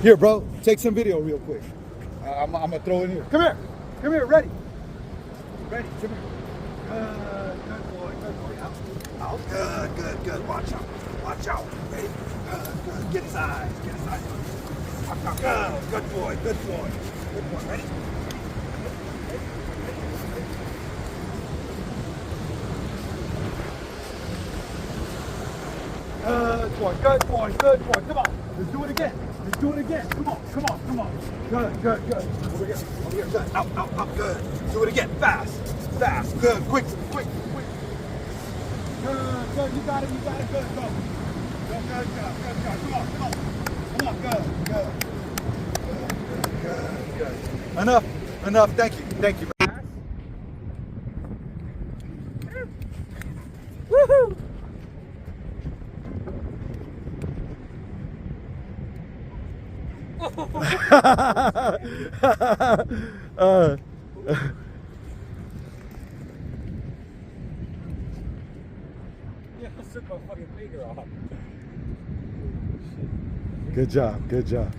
Here, bro, take some video real quick. I'm gonna throw it in here. Come here, ready. Ready, come here. Good boy, out. Good, watch out. Ready, good, get his eyes. Watch out, good boy, ready? Good boy, come on, let's do it again, come on. Good. Over here, good, out, good. Do it again, fast, good, quick. Good, you got it, good, go. Good, come on, good. Enough, thank you. Woohoo! Yeah, I took my fucking finger off. Good job.